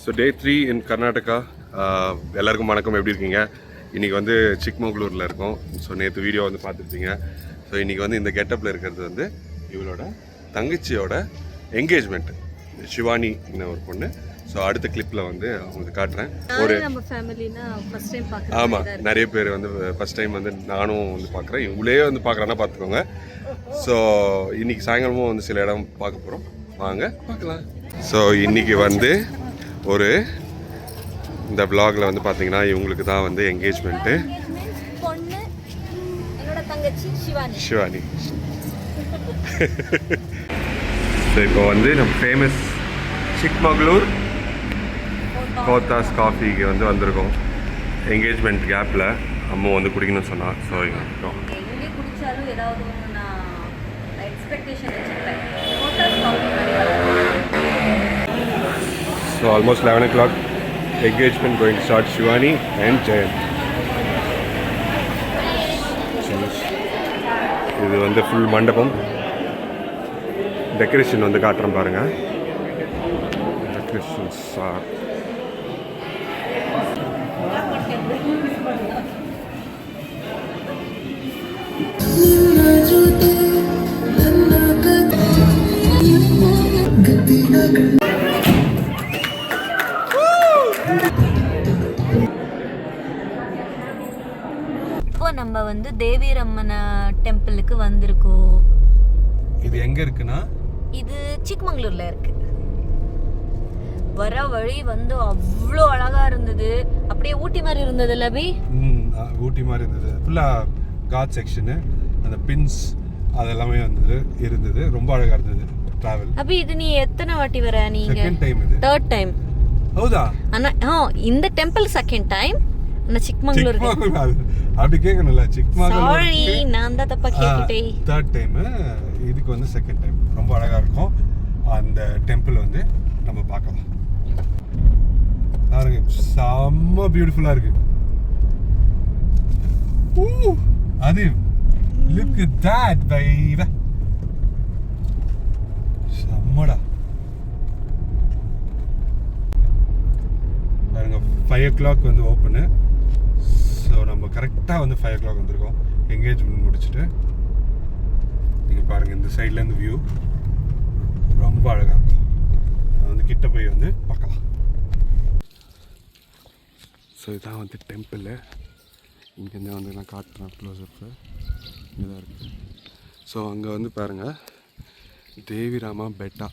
So day 3 இன் கர்நாடகா. எல்லாருக்கும் வணக்கம், எப்படி இருக்கீங்க? இன்றைக்கி வந்து சிக்மங்களூரில் இருக்கோம். ஸோ நேற்று வீடியோ வந்து பார்த்துருப்பீங்க. ஸோ இன்றைக்கி வந்து இந்த கெட்டப்பில் இருக்கிறது வந்து இவளோட தங்கச்சியோட என்கேஜ்மெண்ட், சிவானி ஒரு பொண்ணு. ஸோ அடுத்த கிளிப்பில் வந்து அவங்களுக்கு காட்டுறேன். ஒரு ஆமாம், நிறைய பேர் வந்து ஃபஸ்ட் டைம் வந்து நானும் வந்து பார்க்குறேன். இவங்களே வந்து பார்க்குறேன்னா பார்த்துக்கோங்க. ஸோ இன்றைக்கி சாயங்காலமும் வந்து சில இடம் பார்க்க போகிறோம், வாங்க பார்க்கலாம். ஸோ இன்றைக்கி வந்து ஒரு இந்த vlogல வந்து பார்த்தீங்கன்னா இவங்களுக்கு தான் வந்து என்கேஜ்மெண்ட்டு. சிவானி. ஸோ இப்போ வந்து நம்ம ஃபேமஸ் சிக்மங்களூர் கோத்தாஸ் காஃபிக்கு வந்து வந்திருக்கோம். என்கேஜ்மெண்ட் கேப்பில் அம்மா வந்து குடிக்கணும்னு சொன்னான். ஸோ இங்கே இருக்கோம். So almost 11 o'clock, engagement going to start. Shivani and Jayan. இது வந்து ஃபுல் மண்டபம். டெக்கரேஷன் வந்து காட்டுறேன் பாருங்க. டெக்கரேஷன்ஸ் ஆர் நம்ம வந்து தேவிரம்மன் டெம்பிளுக்கு வந்திருக்கோம். இது எங்க இருக்குன்னா, இது சிக்மங்களூர்ல இருக்கு. வர வழி வந்து அவ்வளோ அழகா இருந்தது. அப்படியே ஊட்டி மாதிரி இருந்தது. லபி ஊட்டி மாதிரி இருந்தது. ஃபுல்லா காட் செக்ஷனு, அந்த பின்ஸ் அதெல்லாமே இருந்தது. ரொம்ப அழகா இருந்தது டிராவல். அபி இது நீ எத்தனை வாட்டி வர? நீங்க செகண்ட் டைம், இது தேர்ட் டைம். ஹவுதா? ஆனா இந்த டெம்பிள் செகண்ட் டைம். ஆனா சிக்மங்களூர் அப்படி கேட்கணும்ல. சிக்மங்களூர் சாரி, நான் தான் தப்பா கேட்டுட்டேன். தேர்ட் டைம், இதுக்கு வந்து செகண்ட் டைம். ரொம்ப அழகா இருக்கும் அந்த டெம்பிள் வந்து நம்ம பார்க்கலாம். பாருங்க, செம்ம பியூட்டிஃபுல்லா இருக்கு. அது லுக் அட் தட் பைபா, செம்மடா. பாருங்க, 5 o'clock வந்து ஓப்பனு. ஸோ நம்ம கரெக்டாக வந்து 5 o'clock வந்திருக்கோம் என்கேஜ்மெண்ட் முடிச்சுட்டு. நீங்கள் பாருங்கள், இந்த சைட்லேருந்து வியூ ரொம்ப அழகாக இருக்கும். அது வந்து கிட்ட போய் வந்து பார்க்கலாம். ஸோ இதுதான் வந்து டெம்பிள். இங்கேருந்து வந்து நான் காட்டுறேன் க்ளோஸ்அப்பில். இங்கே தான் இருக்குது. ஸோ அங்கே வந்து பாருங்கள், தேவிராமா பெட்டா.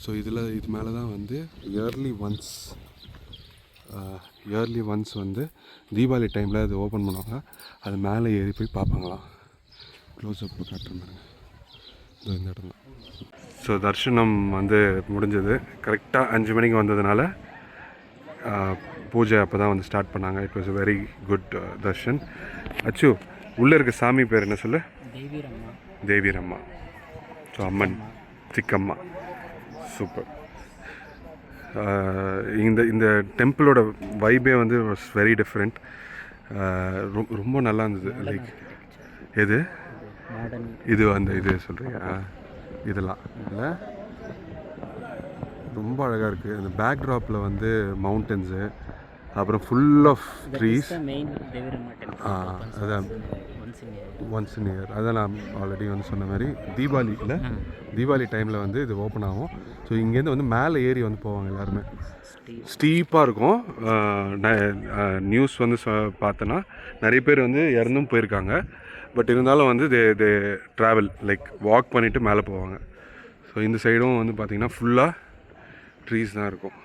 ஸோ இது மேலே தான் வந்து இயர்லி ஒன்ஸ் வந்து தீபாவளி டைமில் அது ஓப்பன் பண்ணுவாங்க. அது மேலே ஏறி போய் பார்ப்பாங்களாம். க்ளோஸ்அப் காட்டுற மாதிரி இந்த இடம் தான். ஸோ தர்ஷனம் வந்து முடிஞ்சது. கரெக்டாக 5 மணிக்கு வந்ததுனால பூஜை அப்போ தான் வந்து ஸ்டார்ட் பண்ணாங்க. It was a very good Darshan. அச்சு, உள்ளே இருக்க சாமி பேர் என்ன சொல்லு? தேவிரம்மா. ஸோ அம்மன், சிக்கம்மா. சூப்பர். இந்த டெம்பிளோட வைபே வந்து வாஸ் வெரி டிஃப்ரெண்ட். ரொம்ப நல்லா இருந்தது. லைக் எது இது அந்த இது சொல்கிறியா? இதெல்லாம் இல்லை, ரொம்ப அழகாக இருக்குது. அந்த பேக்ட்ராப்பில் வந்து மவுண்டன்ஸு, அப்புறம் ஃபுல் ஆஃப் ட்ரீஸ். அதான் ஒன்ஸ் இன் இயர். அதான் நான் ஆல்ரெடி வந்து சொன்ன மாதிரி தீபாவளி டைமில் வந்து இது ஓப்பன் ஆகும். ஸோ இங்கேருந்து வந்து மேலே ஏறி வந்து போவாங்க எல்லாருமே. ஸ்டீப்பாக இருக்கும். நியூஸ் வந்து பார்த்தோன்னா நிறைய பேர் வந்து இறந்தும் போயிருக்காங்க. பட் இருந்தாலும் வந்து தே ட்ராவல் லைக் வாக் பண்ணிவிட்டு மேலே போவாங்க. ஸோ இந்த சைடும் வந்து பார்த்திங்கன்னா ஃபுல்லாக ட்ரீஸ் தான் இருக்கும்.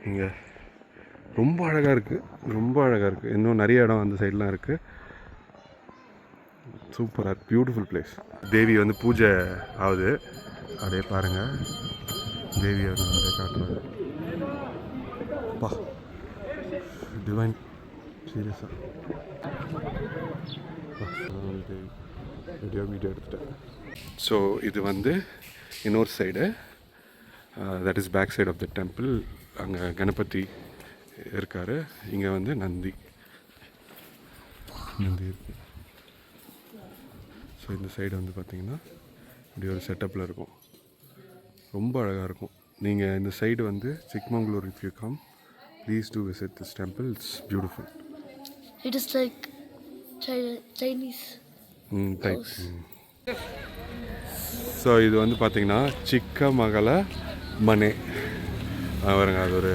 இங்கே ரொம்ப அழகாக இருக்குது. இன்னும் நிறைய இடம் அந்த சைட்லாம் இருக்குது. சூப்பராக இருக்குது, பியூட்டிஃபுல் பிளேஸ். தேவி வந்து பூஜை ஆகுது. அப்படியே பாருங்கள், தேவி வந்து காட்டுறாரு. பா, டிவைன், சீரியஸாக வீடியோ எடுத்துட்டேன். ஸோ இது வந்து இன்னொரு side, that is back side of the temple. அங்கே கணபதி இருக்கார். இங்கே வந்து நந்தி இருக்குது. ஸோ இந்த சைடு வந்து பார்த்திங்கன்னா இப்படி ஒரு செட்டப்பில் இருக்கும். ரொம்ப அழகாக இருக்கும். நீங்கள் இந்த சைடு வந்து Chikmagalur if you come please do visit this temple. It's beautiful. It is like Chinese. Type. So இது வந்து பார்த்தீங்கன்னா சிக்கமகள மனே வருங்க. அது ஒரு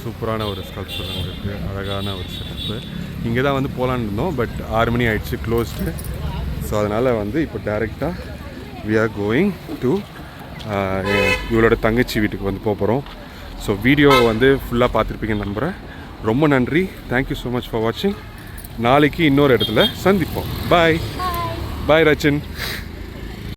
சூப்பரான ஒரு ஸ்கல்ப்சர் அங்கே இருக்குது. அழகான ஒரு செட்டப்பு. இங்கே தான் வந்து போகலான்னு இருந்தோம், பட் 6 மணி ஆயிடுச்சு, க்ளோஸ்டு. ஸோ அதனால் வந்து இப்போ டேரெக்டாக வி ஆர் கோயிங் டு இவளோட தங்கச்சி வீட்டுக்கு வந்து போகிறோம். ஸோ வீடியோ வந்து ஃபுல்லாக பார்த்துருப்பீங்கன்னு நம்புகிறேன். ரொம்ப நன்றி. தேங்க்யூ ஸோ மச் ஃபார் வாட்சிங். நாளைக்கு இன்னொரு இடத்துல சந்திப்போம். பாய் பாய் ரச்சின்.